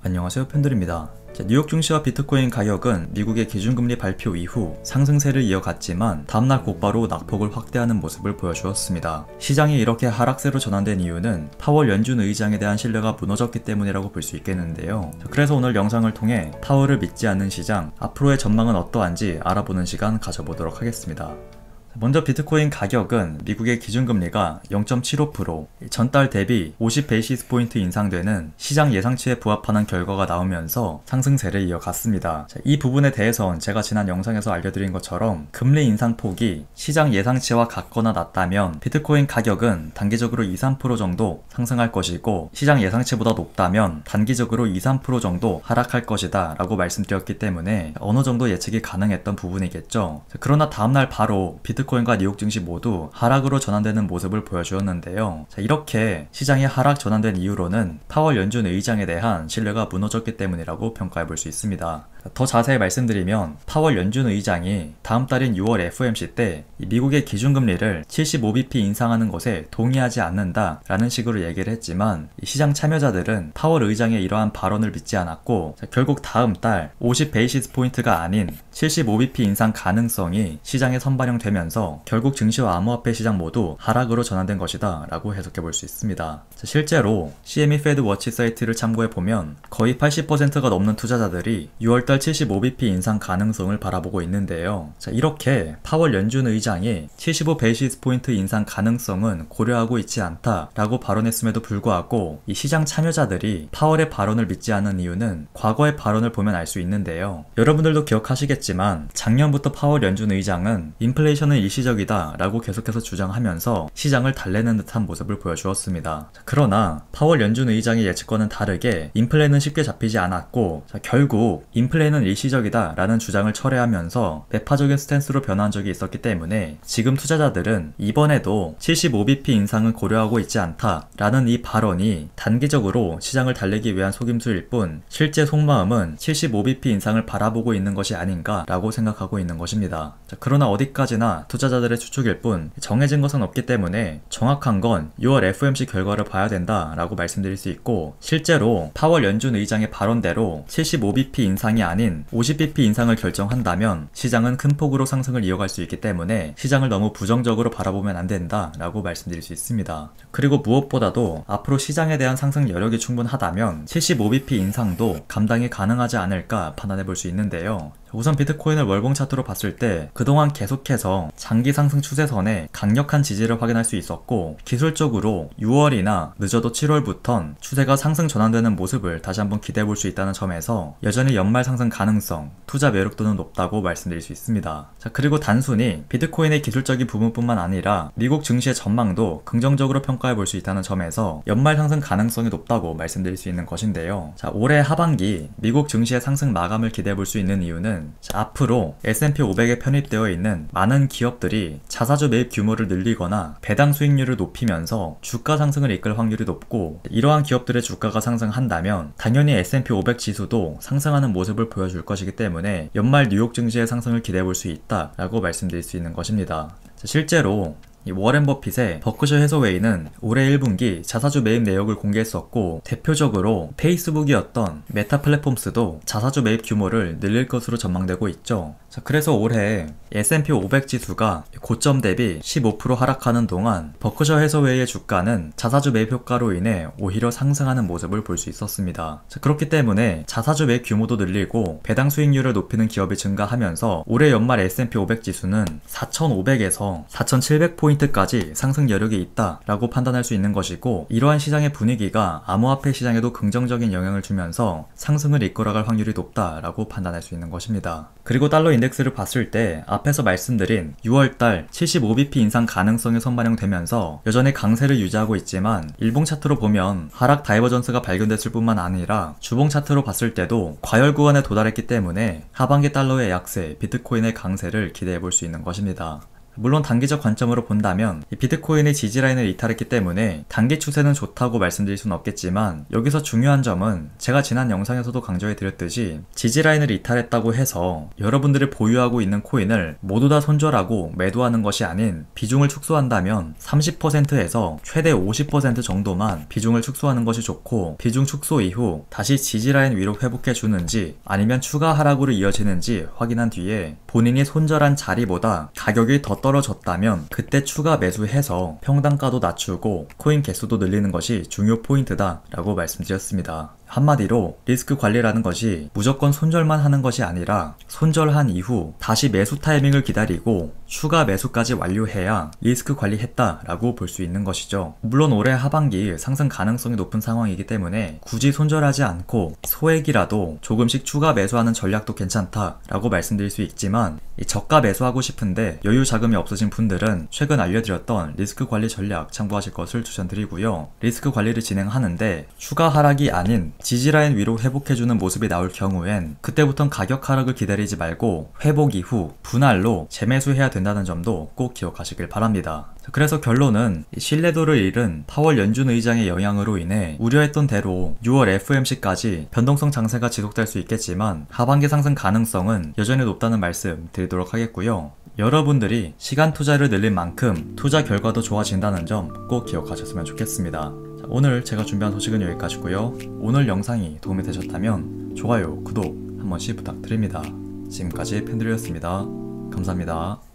안녕하세요, 팬들입니다. 뉴욕 증시와 비트코인 가격은 미국의 기준금리 발표 이후 상승세를 이어갔지만 다음날 곧바로 낙폭을 확대하는 모습을 보여주었습니다. 시장이 이렇게 하락세로 전환된 이유는 파월 연준 의장에 대한 신뢰가 무너졌기 때문이라고 볼 수 있겠는데요. 그래서 오늘 영상을 통해 파월을 믿지 않는 시장, 앞으로의 전망은 어떠한지 알아보는 시간 가져보도록 하겠습니다. 먼저 비트코인 가격은 미국의 기준금리가 0.75%, 전달 대비 50베이시스 포인트 인상되는 시장 예상치에 부합하는 결과가 나오면서 상승세를 이어갔습니다. 이 부분에 대해선 제가 지난 영상에서 알려드린 것처럼 금리 인상폭이 시장 예상치와 같거나 낮다면 비트코인 가격은 단기적으로 2-3% 정도 상승할 것이고, 시장 예상치보다 높다면 단기적으로 2-3% 정도 하락할 것이다 라고 말씀드렸기 때문에 어느 정도 예측이 가능했던 부분이겠죠. 그러나 다음날 바로 비트코인과 뉴욕 증시 모두 하락으로 전환되는 모습을 보여주었는데요. 이렇게 시장이 하락 전환된 이유로는 파월 연준 의장에 대한 신뢰가 무너졌기 때문이라고 평가해 볼 수 있습니다. 더 자세히 말씀드리면 파월 연준 의장이 다음 달인 6월 FOMC 때 미국의 기준금리를 75bp 인상하는 것에 동의하지 않는다 라는 식으로 얘기를 했지만, 시장 참여자들은 파월 의장의 이러한 발언을 믿지 않았고, 결국 다음 달 50베이시스 포인트가 아닌 75bp 인상 가능성이 시장에 선반영되면서 결국 증시와 암호화폐 시장 모두 하락으로 전환된 것이다 라고 해석해 볼 수 있습니다. 실제로 CME 페드 워치 사이트를 참고해 보면 거의 80%가 넘는 투자자들이 6월달 75bp 인상 가능성을 바라보고 있는데요. 이렇게 파월 연준 의장이 75베이시스 포인트 인상 가능성은 고려하고 있지 않다 라고 발언했음에도 불구하고 이 시장 참여자들이 파월의 발언을 믿지 않는 이유는 과거의 발언을 보면 알 수 있는데요. 여러분들도 기억하시겠지만 작년부터 파월 연준 의장은 인플레이션은 일시적이다 라고 계속해서 주장하면서 시장을 달래는 듯한 모습을 보여주었습니다. 그러나 파월 연준 의장의 예측과는 다르게 인플레는 쉽게 잡히지 않았고, 결국 인플레는 일시적이다 라는 주장을 철회하면서 매파적인 스탠스로 변한 적이 있었기 때문에 지금 투자자들은 이번에도 75bp 인상을 고려하고 있지 않다 라는 이 발언이 단기적으로 시장을 달래기 위한 속임수일 뿐, 실제 속마음은 75bp 인상을 바라보고 있는 것이 아닌가 라고 생각하고 있는 것입니다. 그러나 어디까지나 투자자들의 추측일 뿐 정해진 것은 없기 때문에 정확한 건 6월 FOMC 결과를 봐야 된다 라고 말씀드릴 수 있고, 실제로 파월 연준 의장의 발언대로 75bp 인상이 아닌 50bp 인상을 결정한다면 시장은 큰 폭으로 상승을 이어갈 수 있기 때문에 시장을 너무 부정적으로 바라보면 안 된다 라고 말씀드릴 수 있습니다. 그리고 무엇보다도 앞으로 시장에 대한 상승 여력이 충분하다면 75bp 인상도 감당이 가능하지 않을까 판단해 볼 수 있는데요. 우선 비트코인을 월봉 차트로 봤을 때 그동안 계속해서 장기 상승 추세선에 강력한 지지를 확인할 수 있었고, 기술적으로 6월이나 늦어도 7월부턴 추세가 상승 전환되는 모습을 다시 한번 기대해 볼 수 있다는 점에서 여전히 연말 상승 가능성, 투자 매력도는 높다고 말씀드릴 수 있습니다. 그리고 단순히 비트코인의 기술적인 부분뿐만 아니라 미국 증시의 전망도 긍정적으로 평가해 볼 수 있다는 점에서 연말 상승 가능성이 높다고 말씀드릴 수 있는 것인데요. 올해 하반기 미국 증시의 상승 마감을 기대해 볼 수 있는 이유는 앞으로 S&P 500에 편입되어 있는 많은 기업들이 자사주 매입 규모를 늘리거나 배당 수익률을 높이면서 주가 상승을 이끌 확률이 높고, 이러한 기업들의 주가가 상승한다면 당연히 S&P 500 지수도 상승하는 모습을 보여줄 것이기 때문에 연말 뉴욕 증시의 상승을 기대해 볼 수 있다라고 말씀드릴 수 있는 것입니다. 실제로 워렌 버핏의 버크셔 해서웨이는 올해 1분기 자사주 매입 내역을 공개했었고, 대표적으로 페이스북이었던 메타 플랫폼스도 자사주 매입 규모를 늘릴 것으로 전망되고 있죠. 그래서 올해 S&P 500 지수가 고점 대비 15% 하락하는 동안 버크셔 해서웨이의 주가는 자사주 매입 효과로 인해 오히려 상승하는 모습을 볼 수 있었습니다. 그렇기 때문에 자사주 매입 규모도 늘리고 배당 수익률을 높이는 기업이 증가하면서 올해 연말 S&P 500 지수는 4,500에서 4,700포인트까지 상승 여력이 있다라고 판단할 수 있는 것이고, 이러한 시장의 분위기가 암호화폐 시장에도 긍정적인 영향을 주면서 상승을 이끌어갈 확률이 높다라고 판단할 수 있는 것입니다. 그리고 달러 인덱스를 봤을 때 앞에서 말씀드린 6월달 75bp 인상 가능성이 선반영되면서 여전히 강세를 유지하고 있지만, 일봉 차트로 보면 하락 다이버전스가 발견됐을 뿐만 아니라 주봉 차트로 봤을 때도 과열 구간에 도달했기 때문에 하반기 달러의 약세, 비트코인의 강세를 기대해 볼 수 있는 것입니다. 물론 단기적 관점으로 본다면 이 비트코인의 지지라인을 이탈했기 때문에 단기 추세는 좋다고 말씀드릴 수는 없겠지만, 여기서 중요한 점은 제가 지난 영상에서도 강조해 드렸듯이 지지라인을 이탈했다고 해서 여러분들이 보유하고 있는 코인을 모두 다 손절하고 매도하는 것이 아닌, 비중을 축소한다면 30%에서 최대 50% 정도만 비중을 축소하는 것이 좋고, 비중 축소 이후 다시 지지라인 위로 회복해 주는지 아니면 추가 하락으로 이어지는지 확인한 뒤에 본인이 손절한 자리보다 가격이 더 떨어졌다면 그때 추가 매수해서 평단가도 낮추고 코인 개수도 늘리는 것이 중요 포인트다 라고 말씀드렸습니다. 한마디로 리스크 관리라는 것이 무조건 손절만 하는 것이 아니라, 손절한 이후 다시 매수 타이밍을 기다리고 추가 매수까지 완료해야 리스크 관리했다 라고 볼 수 있는 것이죠. 물론 올해 하반기 상승 가능성이 높은 상황이기 때문에 굳이 손절하지 않고 소액이라도 조금씩 추가 매수하는 전략도 괜찮다 라고 말씀드릴 수 있지만, 이 저가 매수하고 싶은데 여유 자금이 없으신 분들은 최근 알려드렸던 리스크 관리 전략 참고하실 것을 추천드리고요. 리스크 관리를 진행하는데 추가 하락이 아닌 지지라인 위로 회복해주는 모습이 나올 경우엔 그때부턴 가격 하락을 기다리지 말고 회복 이후 분할로 재매수해야 된다는 점도 꼭 기억하시길 바랍니다. 그래서 결론은 신뢰도를 잃은 파월 연준 의장의 영향으로 인해 우려했던 대로 6월 FOMC까지 변동성 장세가 지속될 수 있겠지만 하반기 상승 가능성은 여전히 높다는 말씀 드리도록 하겠고요. 여러분들이 시간 투자를 늘린 만큼 투자 결과도 좋아진다는 점 꼭 기억하셨으면 좋겠습니다. 자, 오늘 제가 준비한 소식은 여기까지고요. 오늘 영상이 도움이 되셨다면 좋아요, 구독 한 번씩 부탁드립니다. 지금까지 팬들이었습니다. 감사합니다.